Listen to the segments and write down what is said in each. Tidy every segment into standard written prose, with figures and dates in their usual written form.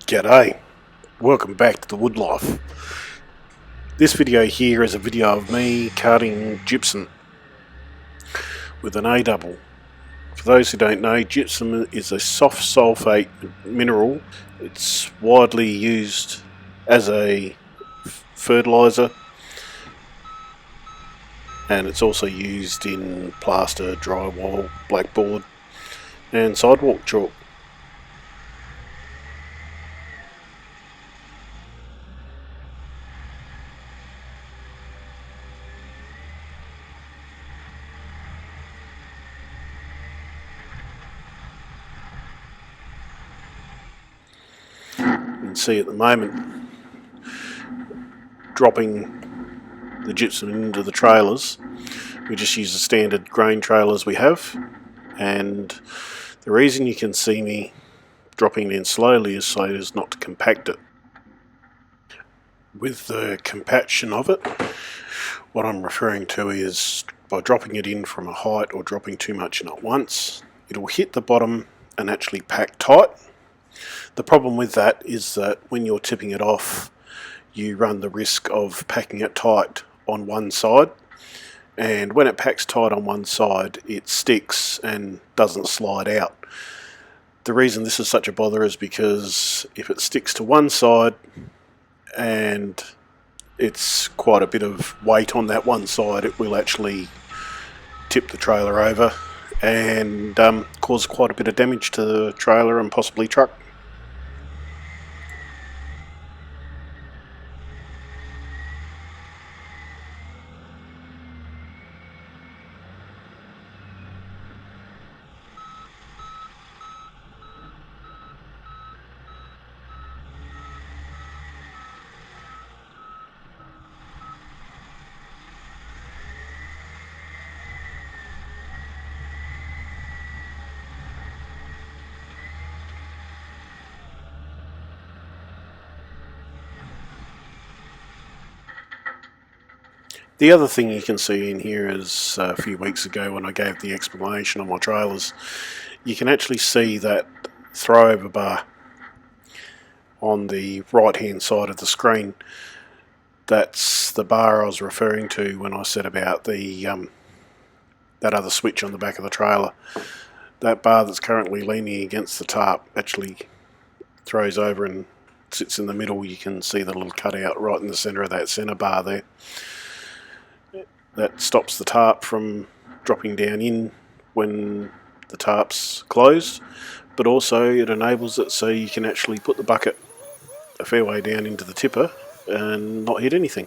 G'day, welcome back to the wood life. This video here is a video of me cutting gypsum with an A double. For those who don't know, gypsum is a soft sulfate mineral. It's widely used as a fertilizer, and it's also used in plaster, drywall, blackboard and sidewalk chalk. You can see at the moment dropping the gypsum into the trailers. We just use the standard grain trailers we have, and the reason you can see me dropping in slowly is so as not to compact it. With the compaction of it, what I'm referring to is by dropping it in from a height or dropping too much in at once, it'll hit the bottom and actually pack tight. The problem with that is that when you're tipping it off, you run the risk of packing it tight on one side, and when it packs tight on one side it sticks and doesn't slide out. The reason this is such a bother is because if it sticks to one side and it's quite a bit of weight on that one side, it will actually tip the trailer over and cause quite a bit of damage to the trailer and possibly truck. The other thing you can see in here is a few weeks ago when I gave the explanation on my trailers, you can actually see that throwover bar on the right hand side of the screen. That's the bar I was referring to when I said about the that other switch on the back of the trailer. That bar that's currently leaning against the tarp actually throws over and sits in the middle. You can see the little cutout right in the centre of that centre bar there. That stops the tarp from dropping down in when the tarp's closed, but also it enables it so you can actually put the bucket a fair way down into the tipper and not hit anything.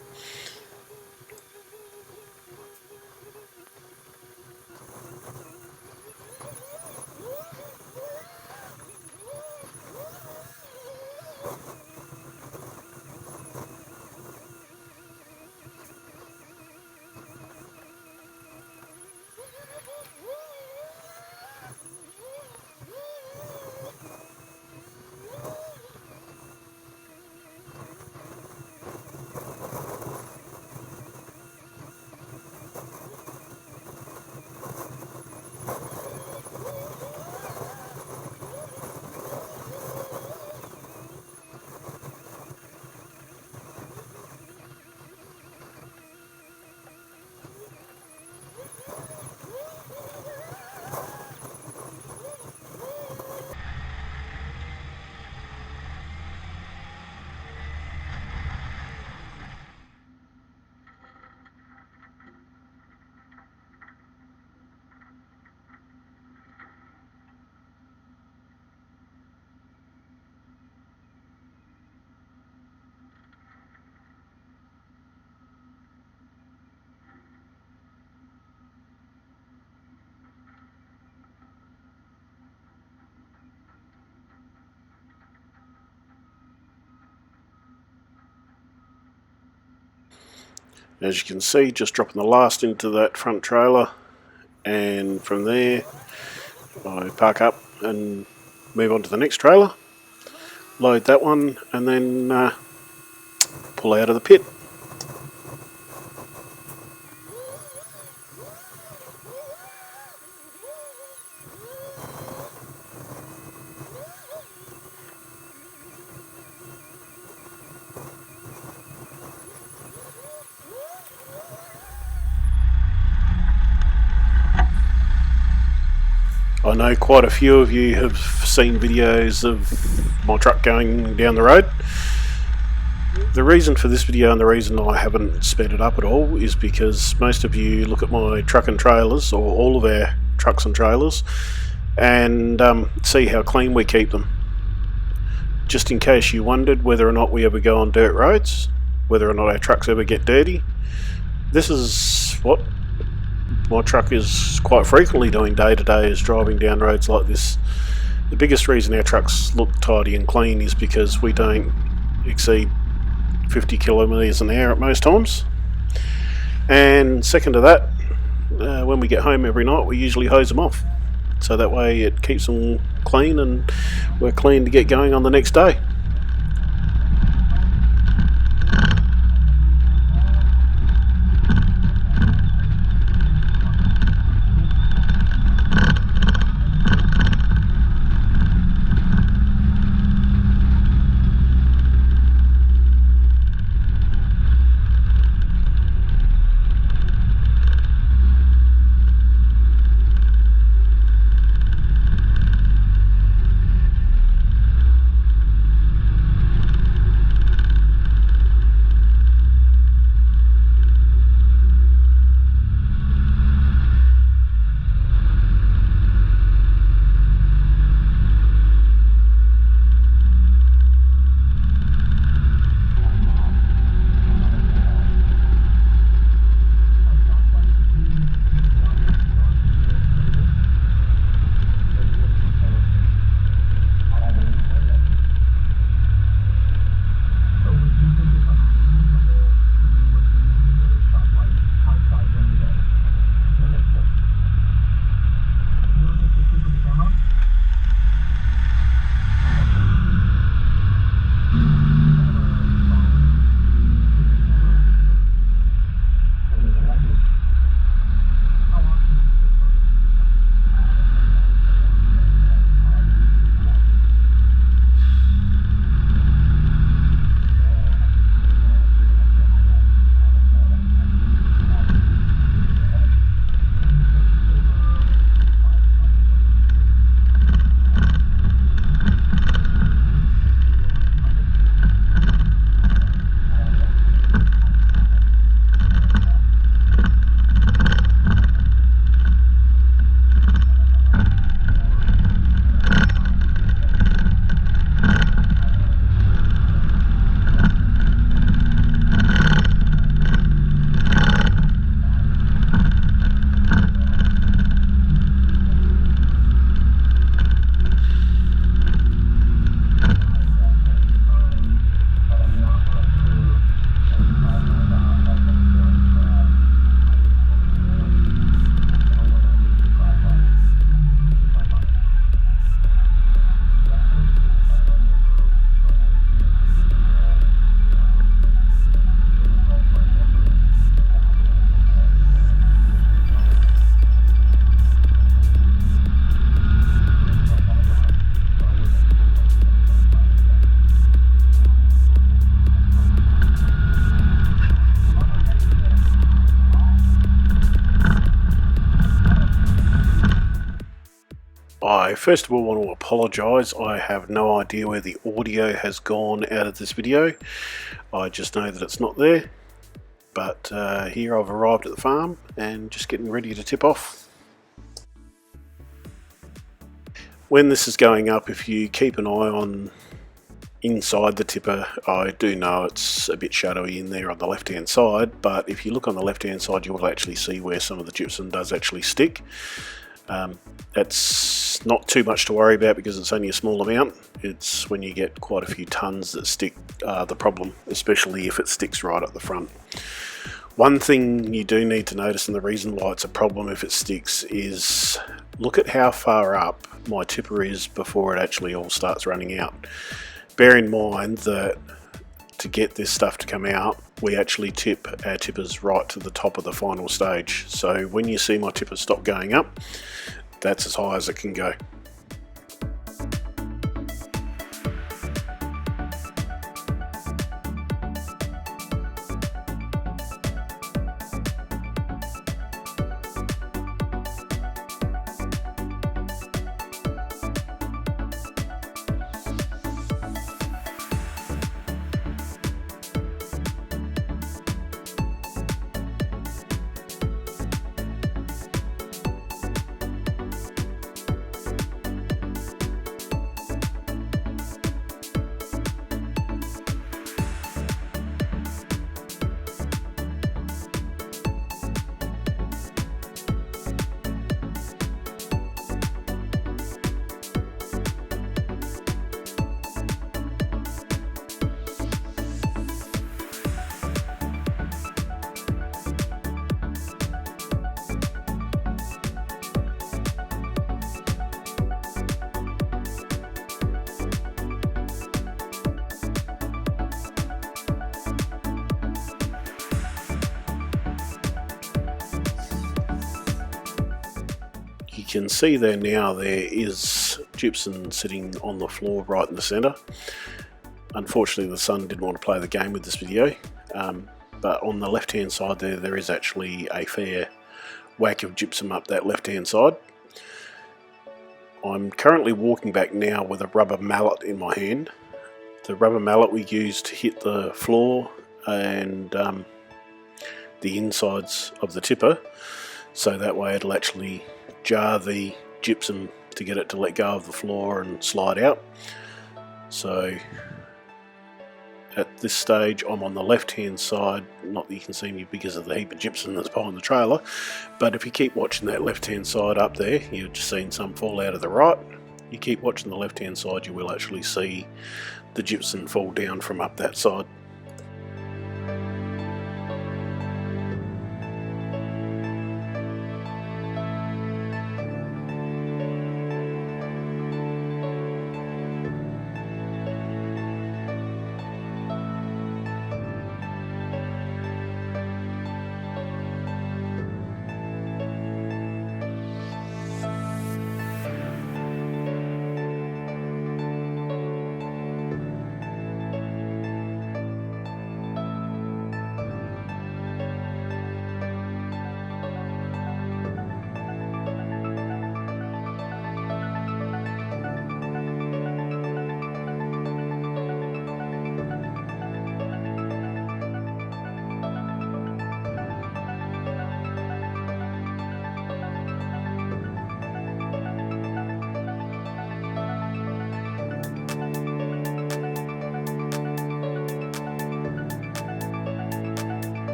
As you can see, just dropping the last into that front trailer, and from there I park up and move on to the next trailer, load that one, and then pull out of the pit. I know quite a few of you have seen videos of my truck going down the road. The reason for this video and the reason I haven't sped it up at all is because most of you look at my truck and trailers, or all of our trucks and trailers, and see how clean we keep them. Just in case you wondered whether or not we ever go on dirt roads, whether or not our trucks ever get dirty, this is what my truck is quite frequently doing day to day, is driving down roads like this. The biggest reason our trucks look tidy and clean is because we don't exceed 50 kilometres an hour at most times. And second to that, when we get home every night we usually hose them off, so that way it keeps them clean and we're clean to get going on the next day. I first of all want to apologise. I have no idea where the audio has gone out of this video. I just know that it's not there. But here I've arrived at the farm and just getting ready to tip off. When this is going up, if you keep an eye on inside the tipper, I do know it's a bit shadowy in there on the left hand side, but if you look on the left hand side you will actually see where some of the gypsum does actually stick. That's not too much to worry about because it's only a small amount. It's when you get quite a few tons that stick the problem, especially if it sticks right at the front. One thing you do need to notice, and the reason why it's a problem if it sticks, is look at how far up my tipper is before it actually all starts running out. Bear in mind that to get this stuff to come out, we actually tip our tippers right to the top of the final stage. So when you see my tipper stop going up, that's as high as it can go. You can see there now there is gypsum sitting on the floor right in the centre. Unfortunately the sun didn't want to play the game with this video, but on the left hand side there is actually a fair whack of gypsum up that left hand side. I'm currently walking back now with a rubber mallet in my hand. The rubber mallet we use to hit the floor and the insides of the tipper, so that way it'll actually jar the gypsum to get it to let go of the floor and slide out. So at this stage I'm on the left hand side, not that you can see me because of the heap of gypsum that's behind the trailer, but if you keep watching that left hand side up there, you've just seen some fall out of the right. You keep watching the left hand side, you will actually see the gypsum fall down from up that side.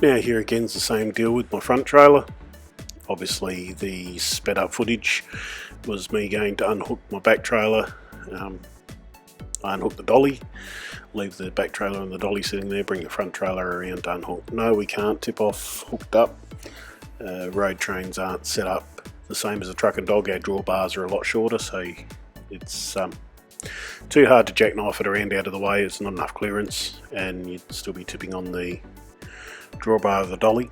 Now here again is the same deal with my front trailer. Obviously the sped up footage was me going to unhook my back trailer. I unhook the dolly, leave the back trailer and the dolly sitting there, bring the front trailer around to unhook. No, we can't tip off hooked up. Road trains aren't set up the same as a truck and dog. Our drawbars are a lot shorter, so it's too hard to jackknife it around out of the way. It's not enough clearance and you'd still be tipping on the drawbar of the dolly.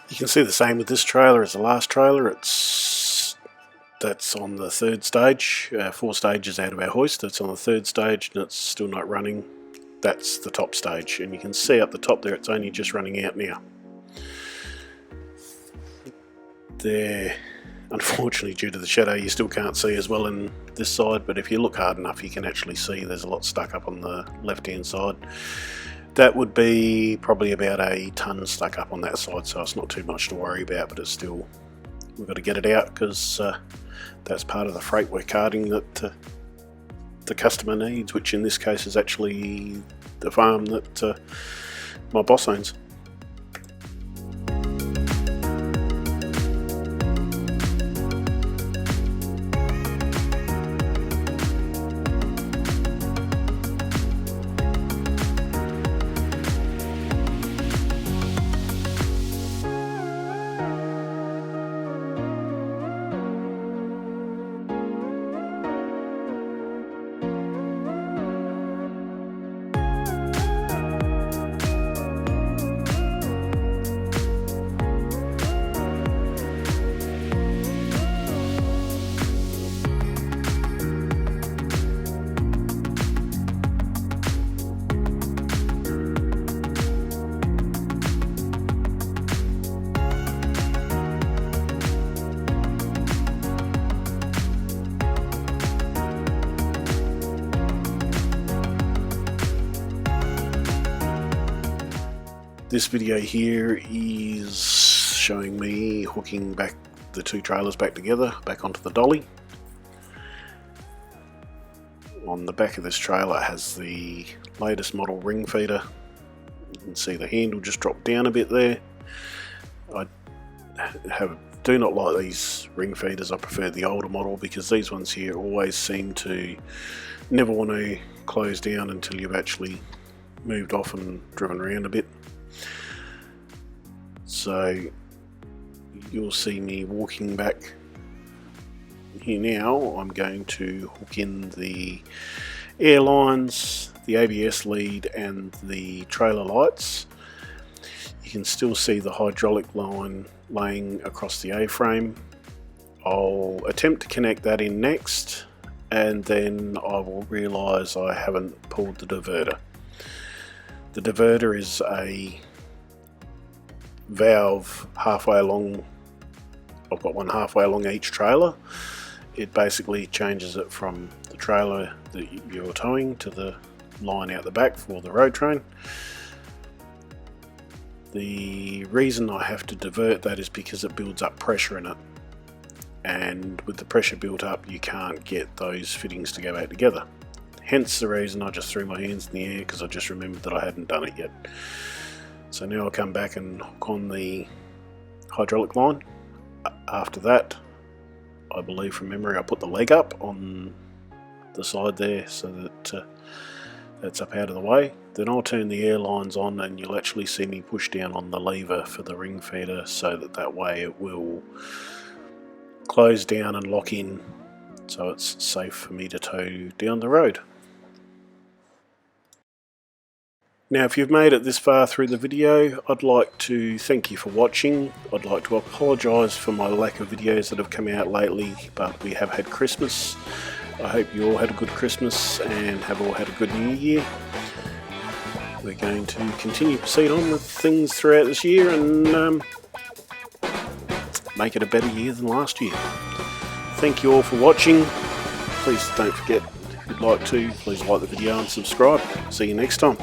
You can see the same with this trailer as the last trailer. That's on the third stage, 4 stages out of our hoist. It's on the third stage and it's still not running. That's the top stage, and you can see up the top there it's only just running out now. There, unfortunately due to the shadow you still can't see as well in this side, but if you look hard enough you can actually see there's a lot stuck up on the left hand side. That would be probably about a tonne stuck up on that side, so it's not too much to worry about, but it's still, we've got to get it out because that's part of the freight we're carting that the customer needs, which in this case is actually the farm that my boss owns. This video here is showing me hooking back the two trailers back together, back onto the dolly. On the back of this trailer it has the latest model ring feeder. You can see the handle just dropped down a bit there. I do not like these ring feeders. I prefer the older model because these ones here always seem to never want to close down until you've actually moved off and driven around a bit. So you'll see me walking back here now. I'm going to hook in the air lines, the ABS lead and the trailer lights. You can still see the hydraulic line laying across the A-frame. I'll attempt to connect that in next, and then I will realise I haven't pulled the diverter. The diverter is a valve halfway along. I've got one halfway along each trailer. It basically changes it from the trailer that you're towing to the line out the back for the road train. The reason I have to divert that is because it builds up pressure in it, and with the pressure built up you can't get those fittings to go back together. Hence the reason I just threw my hands in the air, because I just remembered that I hadn't done it yet. So now I'll come back and hook on the hydraulic line. After that, I believe from memory I put the leg up on the side there so that that's up out of the way. Then I'll turn the air lines on and you'll actually see me push down on the lever for the ring feeder so that way it will close down and lock in, so it's safe for me to tow down the road. Now, if you've made it this far through the video, I'd like to thank you for watching. I'd like to apologise for my lack of videos that have come out lately, but we have had Christmas. I hope you all had a good Christmas and have all had a good New Year. We're going to continue to proceed on with things throughout this year and make it a better year than last year. Thank you all for watching. Please don't forget, if you'd like to, please like the video and subscribe. See you next time.